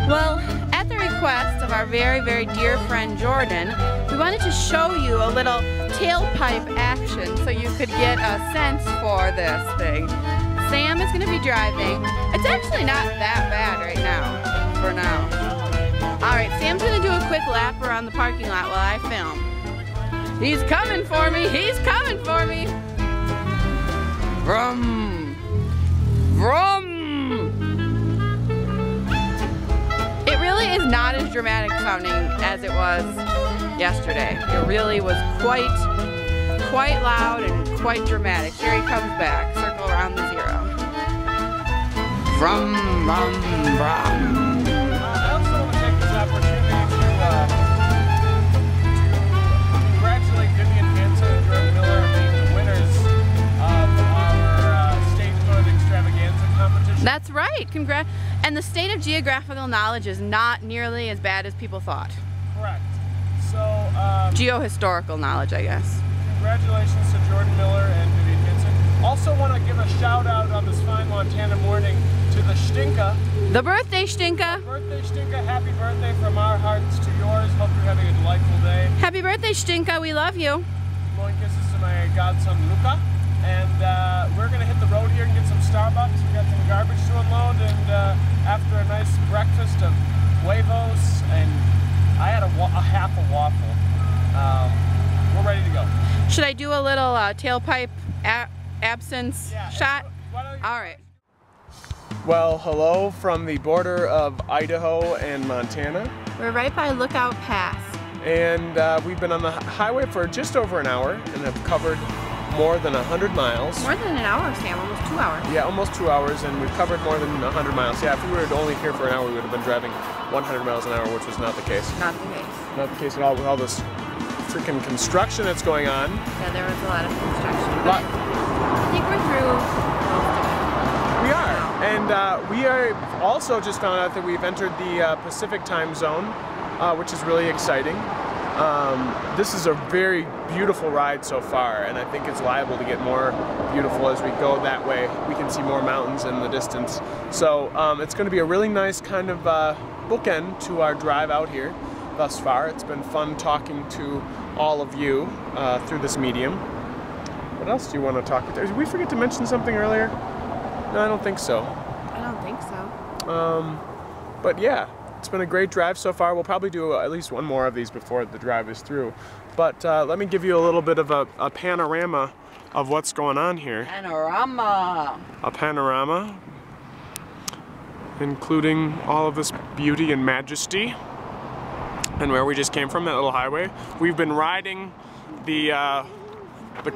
Well, at the request of our very, very dear friend Jordan, we wanted to show you a little tailpipe action so you could get a sense for this thing. Sam is going to be driving. It's actually not that bad right now, for now. Alright, Sam's going to do a quick lap around the parking lot while I film. He's coming for me! He's coming for me! Vroom! Vroom! It really is not as dramatic sounding as it was yesterday. It really was quite loud and quite dramatic. Here he comes back. Circle around the zero. Vroom, vroom, vroom. I also want to take this opportunity to congratulate Vivian Hansen and Jordan Miller on being the winners of our statehood extravaganza competition. That's right. Congrats. And the state of geographical knowledge is not nearly as bad as people thought. Correct. So, Geohistorical knowledge, I guess. congratulations to Jordan Miller and Vivian Hansen. Also want to give a shout out on this fine Montana morning to the Stinka. The birthday Stinka. Birthday Stinka, happy birthday from our hearts to yours. Hope you're having a delightful day. Happy birthday Stinka. We love you. Blowing kisses to my godson Luca. And we're going to hit the road here and get some Starbucks. We got some garbage to unload, and after a nice breakfast of huevos, and I had a half a waffle, we're ready to go. Should I do a little tailpipe absence shot? All right. Well, hello from the border of Idaho and Montana. We're right by Lookout Pass. And we've been on the highway for just over an hour and have covered more than 100 miles. More than an hour, Sam. Almost 2 hours. Yeah, almost 2 hours, and we've covered more than 100 miles. Yeah, if we were only here for an hour, we would have been driving 100 miles an hour, which was not the case. Not the case. Not the case at all with all this freaking construction that's going on. Yeah, there was a lot of construction. But I think we're through most of it. We are. And we are also just found out that we've entered the Pacific time zone, which is really exciting. This is a very beautiful ride so far, and I think it's liable to get more beautiful as we go that way. We can see more mountains in the distance. So it's going to be a really nice kind of bookend to our drive out here thus far. It's been fun talking to all of you through this medium. What else do you want to talk about? Did we forget to mention something earlier? No, I don't think so. I don't think so. But yeah. It's been a great drive so far. We'll probably do at least one more of these before the drive is through. But let me give you a little bit of a panorama of what's going on here. Panorama. A panorama, including all of this beauty and majesty. And where we just came from, that little highway. We've been riding the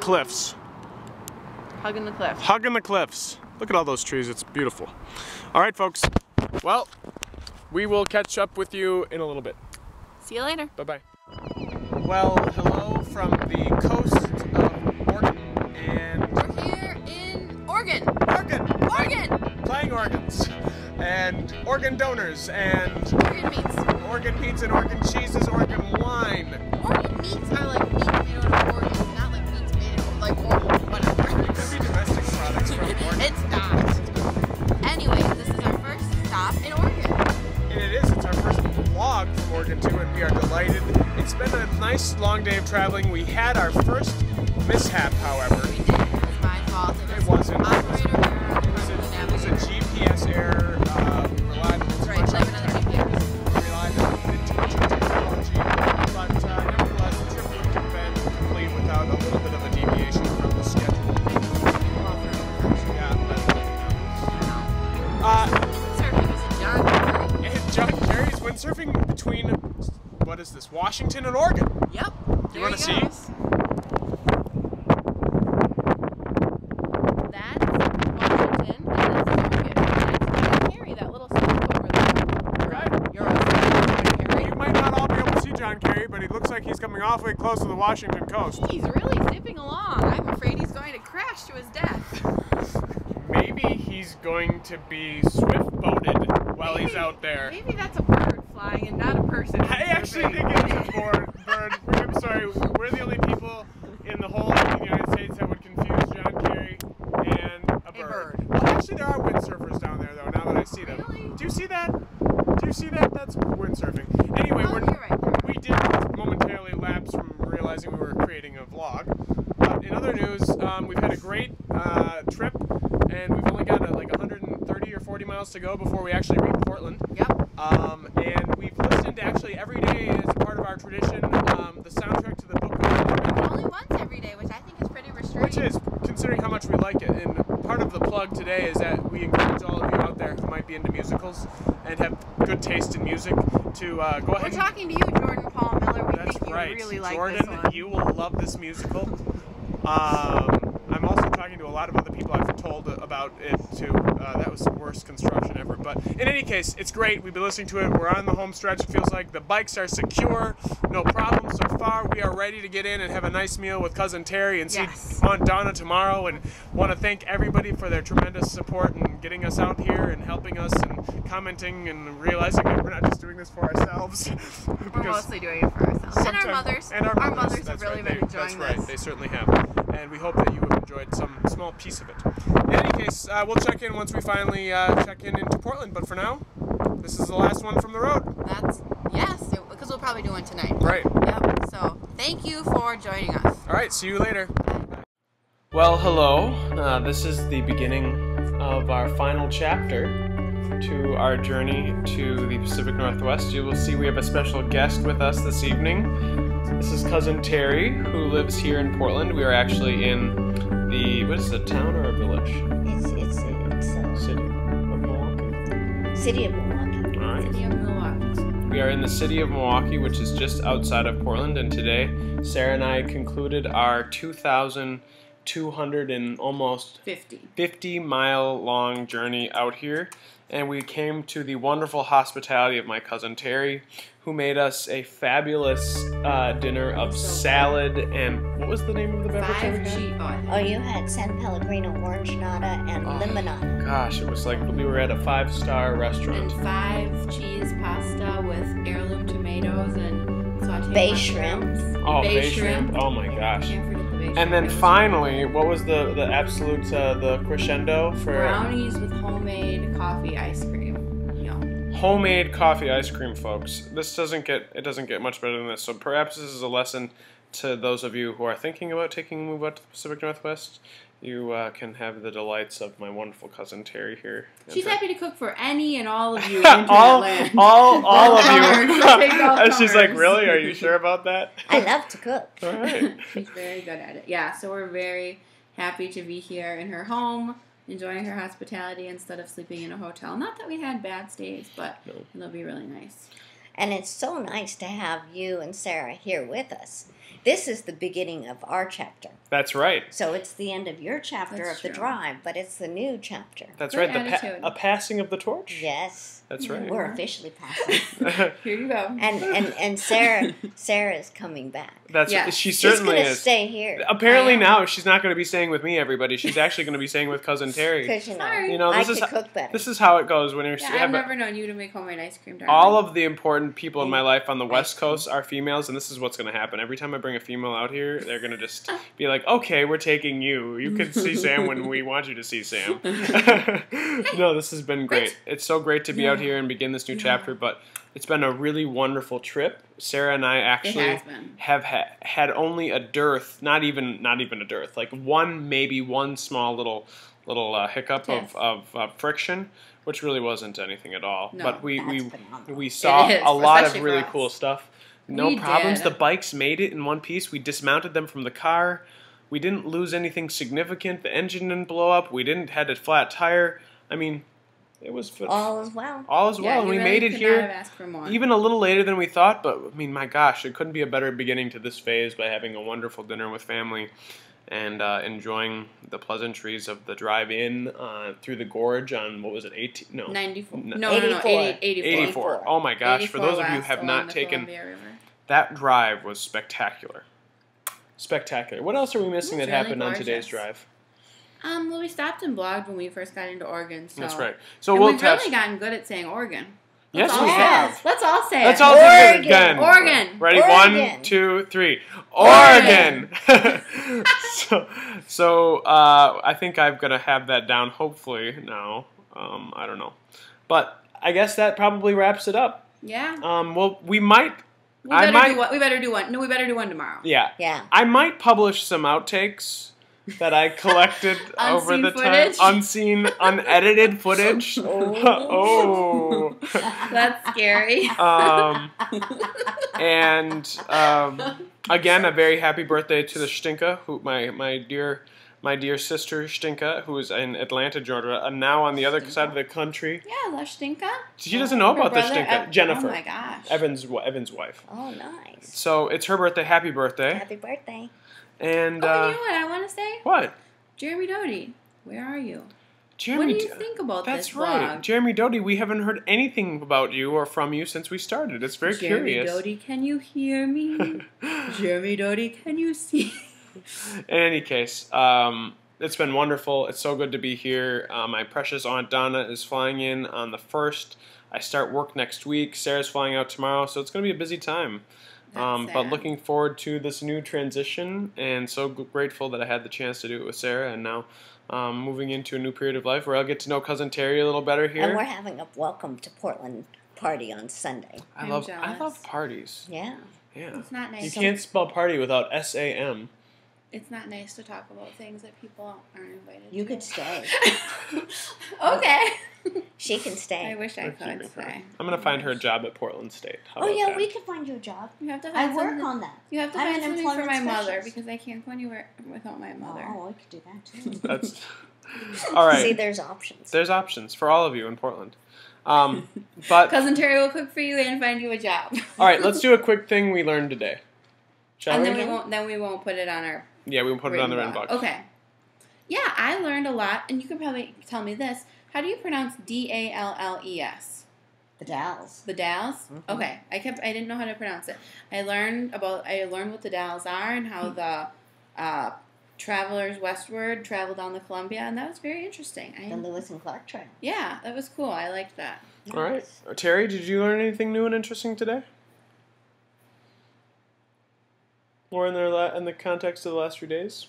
cliffs. Hugging the cliffs. Hugging the cliffs. Look at all those trees. It's beautiful. All right, folks. Well, we will catch up with you in a little bit. See you later. Bye-bye. Well, hello from the coast of Oregon, and We're here in Oregon. Oregon! Playing organs, and organ donors, and Organ meats and organ cheeses, organ wine. Organ meats are like meat made out of organs, not like meats made out of like whatever. It could be domestic products from Oregon. It's not. Anyway, this is our first stop in Oregon. And it is. It's our first vlog from Oregon too, and we are delighted. It's been a nice long day of traveling. We had our first mishap, however. We did. It was my fault. It wasn't. Operator error. It was a GPS error. We relied on That's right. Blame it on the GPS. We relied on intelligent technology. But nevertheless, the trip wouldn't have been complete without a little bit of a deviation from the schedule. Surfing is a John Kerry. And John Kerry's windsurfing between, what is this, Washington and Oregon. Yep. You want to see? That's Washington, and that's Oregon. That's John Kerry, that little slope over there. Right. You're John Kerry. You might not all be able to see John Kerry, but he looks like he's coming awfully close to the Washington coast. He's really zipping along. I'm afraid he's going to crash to his death. Maybe he's going to be swift-boated while he's out there. Maybe that's a bird flying and not a person. I actually think it is a bird. I'm sorry, we're the only people in the whole of the United States that would confuse John Kerry and a bird. Well, actually, there are windsurfers down there, though, now that I see them. Really? Do you see that? Do you see that? That's windsurfing. Anyway, Oh, you're right there. we did momentarily lapse from realizing we were creating a vlog. But in other news, we've had a great trip, and we've only got like 130 or 40 miles to go before we actually reach Portland. Yep. And we've listened actually every day as part of our tradition, the soundtrack to the Book of Mormon. Only once every day, which I think is pretty restricted. Which is, considering how much we like it. And part of the plug today is that we encourage all of you out there who might be into musicals and have good taste in music to go ahead. We're talking to you, Jordan Paul Miller. We That's think you right. really like Jordan, this one. you will love this musical. I'm also talking to a lot of other people I've told about it too. That was the worst construction ever. But in any case, it's great. We've been listening to it. We're on the home stretch. It feels like the bikes are secure. No problems so far. We are ready to get in and have a nice meal with Cousin Terry and see Yes. Aunt Donna tomorrow. And want to thank everybody for their tremendous support and getting us out here and helping us and commenting and realizing that we're not just doing this for ourselves. We're mostly doing it for ourselves. And our mothers. And our mothers. have That's really right. been enjoying That's right. this. They certainly have. And we hope that you have enjoyed some small piece of it. In any case, we'll check in once we finally check in into Portland. But for now, this is the last one from the road. Yes, because we'll probably do one tonight. Right. Yep. So thank you for joining us. All right. See you later. Well, hello. This is the beginning of our final chapter to our journey to the Pacific Northwest. You will see we have a special guest with us this evening. This is Cousin Terry, who lives here in Portland. We are actually in the, what is it, a town or a village? It's City of Milwaukee. City of Milwaukee. All right. City of Milwaukee. We are in the city of Milwaukee, which is just outside of Portland, and today Sarah and I concluded our 2,200 and almost 50 mile long journey out here, and we came to the wonderful hospitality of my cousin Terry, who made us a fabulous dinner of salad and what was the name of the beverage that we had? Oh, you had San Pellegrino orange nata and limonada. Gosh, it was like we were at a 5-star restaurant. And 5 cheese pasta with heirloom tomatoes and sauteed Bay mushrooms. shrimp. Oh, Bay bay shrimp. Oh my gosh. Can't forget the bay shrimp. And then It was finally, what was the absolute the crescendo for brownies with homemade coffee ice cream. Yum. homemade coffee ice cream, folks? This doesn't get much better than this. So perhaps this is a lesson to those of you who are thinking about taking a move out to the Pacific Northwest. You can have the delights of my wonderful cousin Terry here. She's happy to cook for any and all of you in all Internet land. of you. Take all And she's like, comers. really? Are you sure about that? I love to cook. All right. She's very good at it. Yeah, so we're very happy to be here in her home, enjoying her hospitality instead of sleeping in a hotel. Not that we had bad stays, but No. it'll be really nice. And it's so nice to have you and Sarah here with us. This is the beginning of our chapter. That's right. So it's the end of your chapter That's of the true. drive, but it's the new chapter. That's Great right. attitude. A passing of the torch. Yes. That's right. We're officially passing. Here you go. And Sarah is coming back. That's Yes. she She's certainly going to is. stay here. Apparently I am. now she's not going to be staying with me, everybody. She's actually going to be staying with cousin Terry. Because, Sorry. You know, I this is could cook better. This is how it goes when you're Yeah, have I've a- never known you to make homemade ice cream, darling. all of the important people in my life on the West cream. Coast are females, and this is what's going to happen. Every time I bring a female out here, they're going to just be like, okay, we're taking you. You can see Sam when we want you to see Sam. No, this has been great. It's so great to be out here and begin this new chapter, but it's been a really wonderful trip. Sarah and I actually has been. have had only a dearth, not even a dearth, like maybe one small little hiccup Tiff. of friction, which really wasn't anything at all. No, but we that's phenomenal. we saw It is, a lot of especially for really us. cool stuff. No We problems. did. The bikes made it in one piece. We dismounted them from the car. We didn't lose anything significant. The engine didn't blow up. We didn't had a flat tire. I mean, it was All is well. all is well. Yeah, And you we really made it could here. Not have asked for more. Even a little later than we thought, but I mean, my gosh, it couldn't be a better beginning to this phase by having a wonderful dinner with family and enjoying the pleasantries of the drive-in through the gorge on, what was it, 18? No. 94. No. No, 84. 84. 84. Oh my gosh, for 84 those of you who west have along not the taken, Columbia River. that drive was spectacular. Spectacular. What else are we missing It was that really happened on today's gorgeous. drive? Well, we stopped and blogged when we first got into Oregon. So. That's right. So And we'll we've touch. really gotten good at saying Oregon. Yes, Let's all we say have. it. Let's all say Let's it. all do it Oregon. again. Oregon. Ready? Oregon. 1, 2, 3. Oregon. Oregon. so I think I'm gonna have that down. Hopefully now. I don't know, but I guess that probably wraps it up. Yeah. Well, we might. We better do one. No, we better do one tomorrow. Yeah. Yeah. I might publish some outtakes that I collected over the time. Unseen, unedited footage. Oh. That's scary. And again, a very happy birthday to the Stinka, who my dear sister Stinka, who is in Atlanta, Georgia, and now on the other side of the country. Yeah, La Stinka. She doesn't know about the brother, Stinka. Jennifer. Oh my gosh. Evan's wife. Oh, nice. So it's her birthday. Happy birthday. Happy birthday. And you know what I want to say? what? Jeremy Doty, where are you? Jeremy, what do you think about that's this right. vlog? Jeremy Doty, we haven't heard anything about you or from you since we started. It's very curious. Jeremy Doty, can you hear me? Jeremy Doty, can you see? In any case, it's been wonderful. It's so good to be here. My precious Aunt Donna is flying in on the 1st. I start work next week. Sarah's flying out tomorrow, so it's going to be a busy time. But looking forward to this new transition, and so grateful that I had the chance to do it with Sarah, and now moving into a new period of life where I'll get to know Cousin Terry a little better here. And we're having a welcome to Portland party on Sunday. I love parties. Yeah. Yeah. It's not nice. You can't spell party without S-A-M. It's not nice to talk about things that people aren't invited to. You could stay. Okay. She can stay. I wish I could stay. I'm going to find her a job at Portland State. How Oh, about yeah, that? we could find you a job. You have to I find work something. on that. You have to I'm find an something for my employment mother specialist. because I can't go anywhere without my mother. Oh, we could do that too. That's all right. See, there's options. There's options for all of you in Portland. But Cousin Terry will cook for you and find you a job. all right, let's do a quick thing we learned today. Shall And we? then we won't put it on our Yeah, we will put it on the written written blog. Okay. Yeah, I learned a lot, and you can probably tell me this. How do you pronounce D-A-L-L-E-S? The Dalles. The Dalles? Mm-hmm. Okay. I didn't know how to pronounce it. I learned what the Dalles are and how the travelers westward travel down the Columbia, and that was very interesting. The Lewis and Clark Trail. Yeah, that was cool. I liked that. All right. Terry, did you learn anything new and interesting today? More in the context of the last few days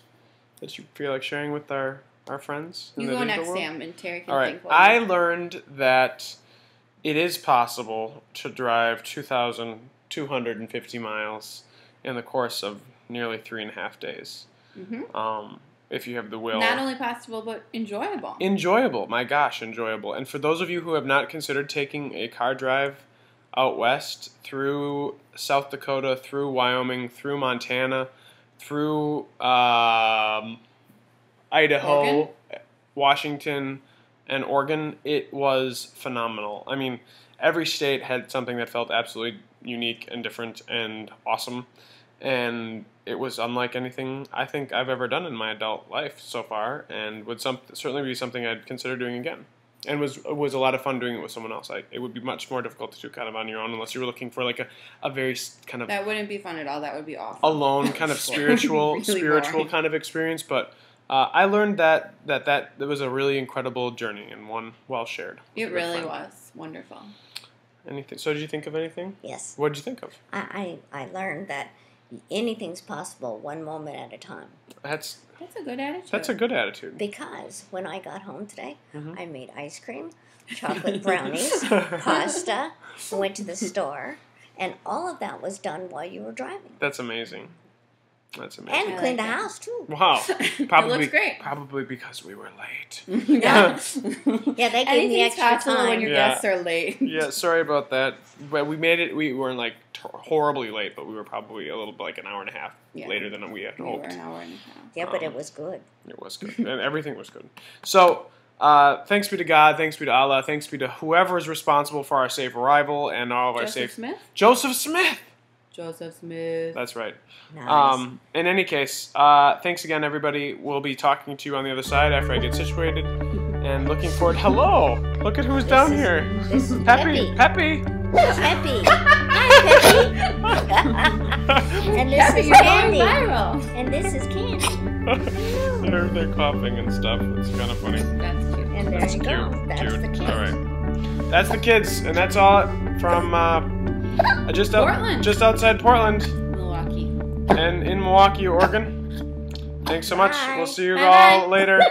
that you feel like sharing with our friends in You the go digital next, world? Sam, and Terry can All right. think what I you- learned that it is possible to drive 2,250 miles in the course of nearly 3.5 days. Mm-hmm. If you have the will. Not only possible, but enjoyable. Enjoyable. My gosh, enjoyable. And for those of you who have not considered taking a car drive out west through South Dakota, through Wyoming, through Montana, through Idaho, Oregon? Washington, and Oregon, it was phenomenal. I mean, every state had something that felt absolutely unique and different and awesome. And it was unlike anything I think I've ever done in my adult life so far, and would certainly be something I'd consider doing again. And was a lot of fun doing it with someone else. It would be much more difficult to do kind of on your own unless you were looking for like a very kind of That wouldn't be fun at all. That would be awful. alone kind of spiritual Really boring. kind of experience. But I learned that was a really incredible journey and one well shared. It really was wonderful. Anything? So did you think of anything? Yes. What did you think of? I learned that anything's possible one moment at a time. That's a good attitude. a good attitude. Because when I got home today, Mm-hmm. I made ice cream, chocolate brownies, pasta, went to the store, and all of that was done while you were driving. That's amazing. That's amazing. And I cleaned like the that. house, too. Wow. It Probably looks great. Probably because we were late. Yeah. Yeah, they gave me Anything's extra possible when time. your Yeah. guests are late. Yeah, sorry about that. But we made it. We weren't like horribly late, but we were probably a little bit like an hour and a half Yeah. later than we had We were hoped. an hour and a half. Yeah, but it was good. It was good. And everything was good. So, thanks be to God, thanks be to Allah, thanks be to whoever is responsible for our safe arrival and all of our Joseph safe... Smith? Joseph Smith! Joseph Smith. That's right. Nice. In any case, thanks again, everybody. We'll be talking to you on the other side after I get situated. And looking forward... Hello! Look at who's down here. This is Peppy! Peppy. Peppy! Peppy. Hi, Peppy. And this Peppy, is you're going Candy. viral. And this is Candy. they're coughing and stuff. It's kind of funny. That's cute. And there That's you cute. go. That's Cute. the kid. All right. That's the kids, and that's all from Portland. just outside Portland, Milwaukee. and in Milwaukee, Oregon. Thanks so much. Bye. We'll see you Bye-bye. all later.